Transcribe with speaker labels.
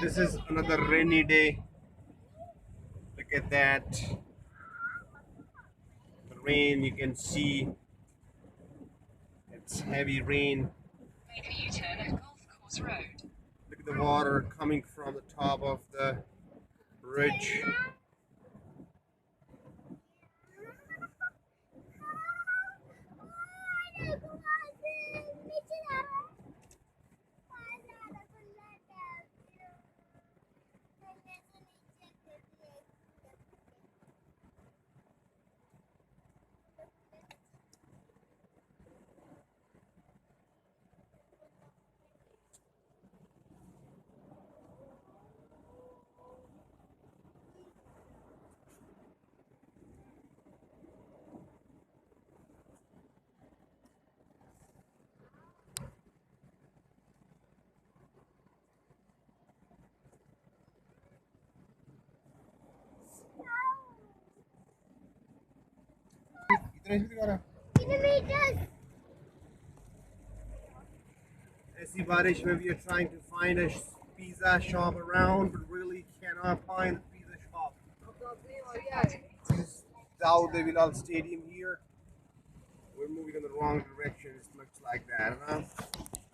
Speaker 1: This is another rainy day. Look at that. The rain, you can see it's heavy rain. Make a U-turn at Golf Course Road. Look at the water coming from the top of the bridge. ऐसी बारिश में we are trying to find a pizza shop around, but really cannot find the pizza shop. This is Dawood Bilal Stadium here. We're moving in the wrong direction. It looks like that, huh?